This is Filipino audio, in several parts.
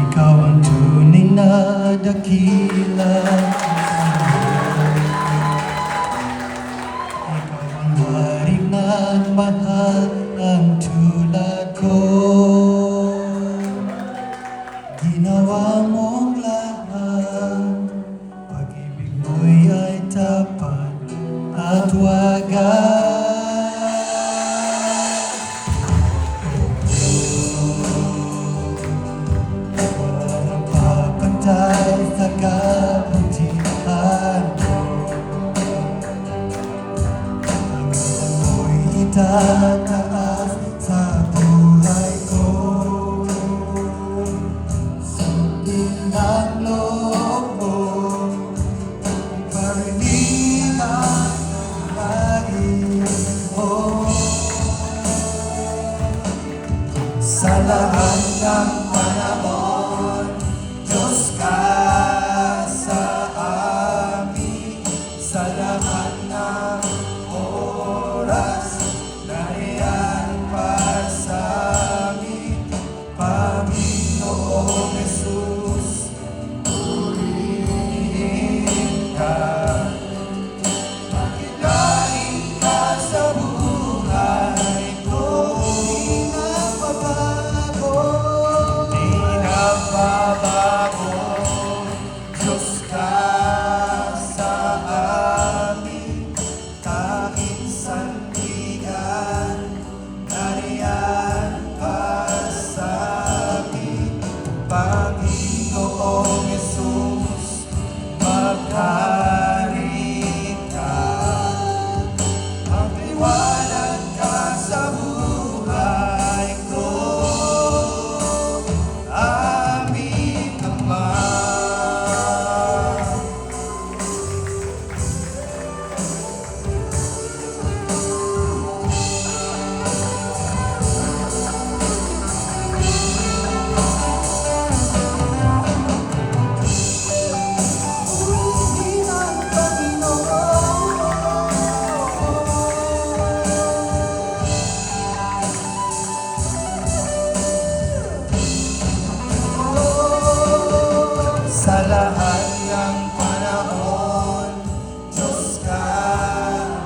Ikaw ang tunay na dakila. Ikaw ang maring nagmahal ang tulad ko. Ginawa mong lahat, pag-ibig mo'y ay tapat at wagas. Walang papantay sa kabutihan mo. Panginoon mo'y itataas sa buhay ko. Sundin ang loob mo, iparinig ang nais mo. Sa lahat ng panahon, Diyos ka sa amin. Sa lahat ng oras, nariyan pa sa amin. Panginoong Jesus, purihin ka. Makilain ka sa buhay ko. Di nagbabago, Diyos ka sa amin. Tanging sandigan, nariyan ka sa amin. Panginoong Jesus, maghari ka. Magliwanag ka sa buhay ko. Aming Ama. Purihin ang Panginoon. Sa lahat ng panahon, Diyos ka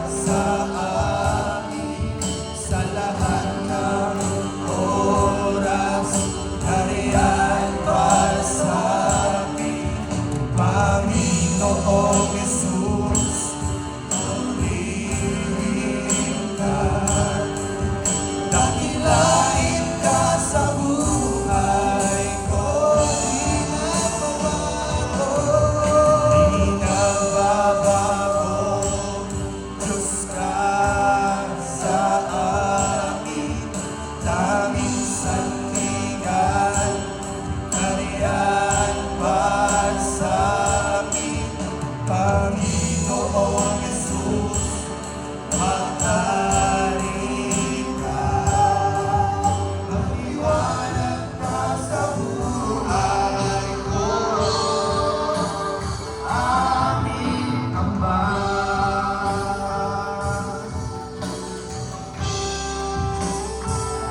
sa amin. Sa lahat ng oras, nariyan pa sa amin. Panginoong Jesus, purihin ka. Dakilain ka sa buhay ko. Di nagbabago, Diyos ka sa amin. Tanging sandigan, nariyan pa sa amin. Panginoong Jesus, maghari ka. Magliwanag ka sa buhay ko. Aming Ama.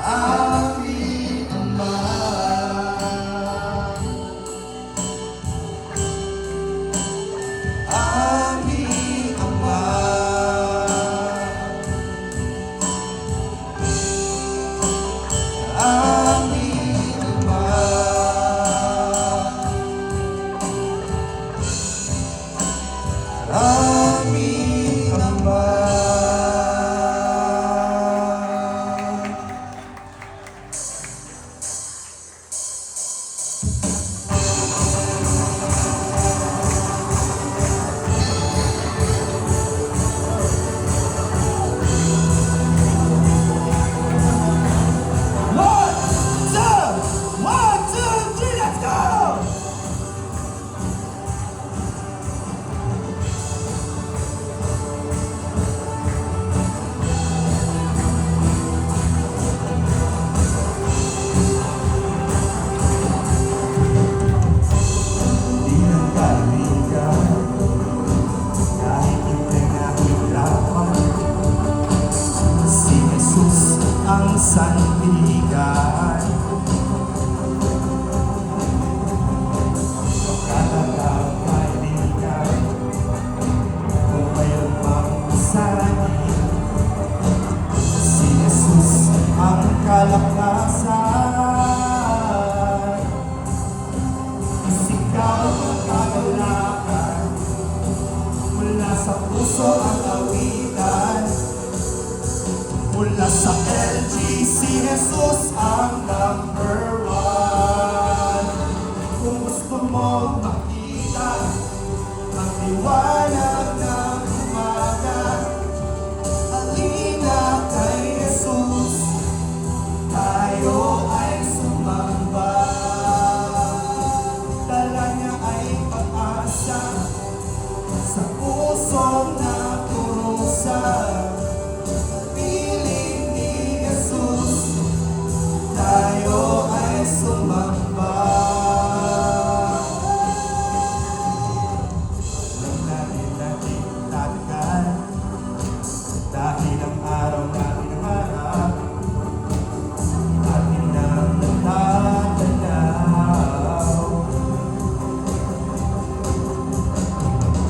Aming Ama. Aming Ama. Aming Ama. Aming Ama. Lord, umaasal. Isigaw ang kagalakan, mula sa puso ang awitan. Mula sa LG, si Jesus ang number one. Kung gusto mo makita ang liwanag ng umaga, halina kay Jesus, tayo ay sumamba. Dala niya ay pag-asa sa pusong napurusa. Piling ni Jesus, tayo ay sumamba. Alam natin natin tatagal, dahil ang araw natin harap, atin nang natatanaw.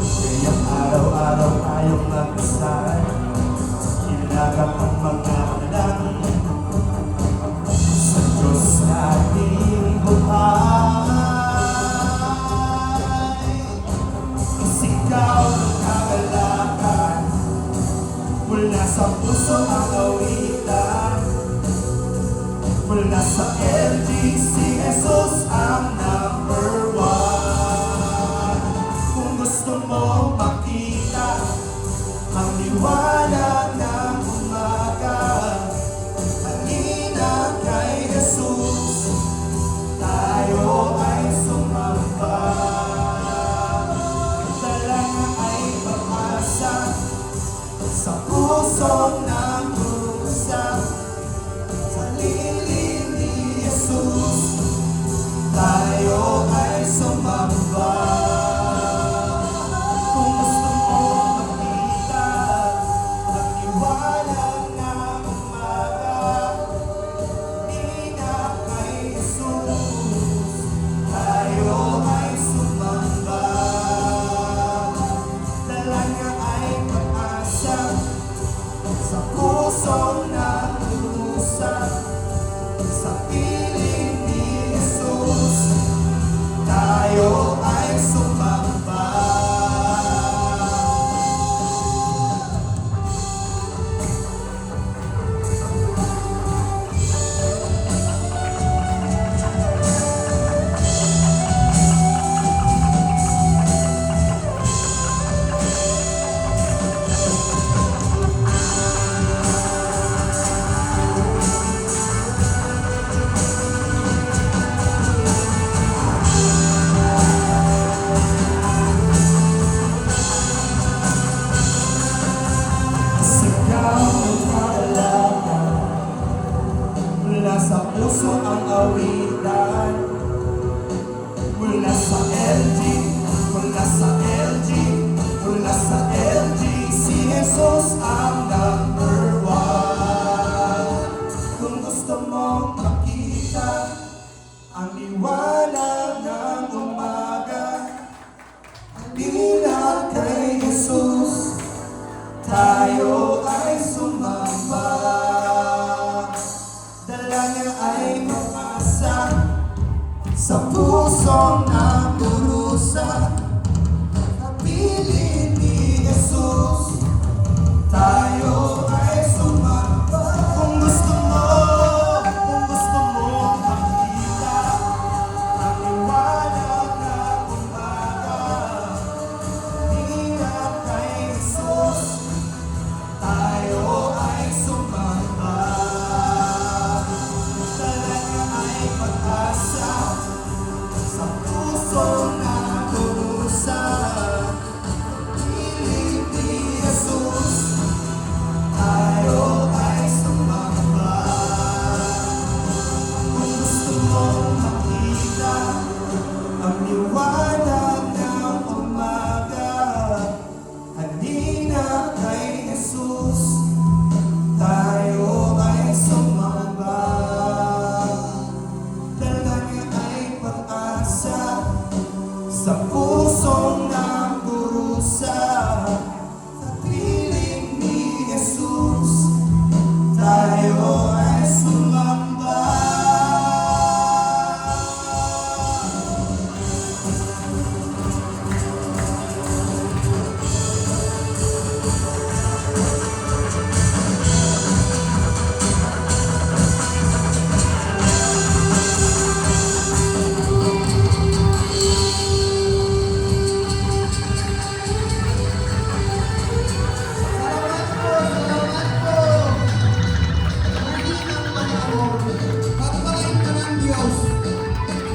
Kaya araw-araw tayong magdasal, ilagak ang mga alam sa Diyos nating buhay. Isigaw ng kagalakan, mula sa puso ang awitan. Mula sa LG, si Jesus ang number one. Kung gusto mo makita ang liwanag ng umaga, halina kay Jesus, tayo ay sumamba. Dala niya ay pag-asa sa pusong nagdurusa. Sa lilim ni Jesus, tayo ay sumamba. Kung gusto mo makita ang liwanag ng umaga, halina kay Jesus, tayo ay sumamba. Dala niya ay pag-asa sa pusong nagdurusa. Sa piling ni Jesus, tayo ay sumamba. Sigaw ng kagalakan, mula sa puso ang awitan. Mula sa LG, mula sa LG, mula sa LG, si Jesus ang number one. Kung gusto mo makita ang liwanag ng umaga, halina kay Jesus, tayo ay sumamba. Dala niya ay pag-asa sa pusong nagdurusa. Piling ni Jesus, tayo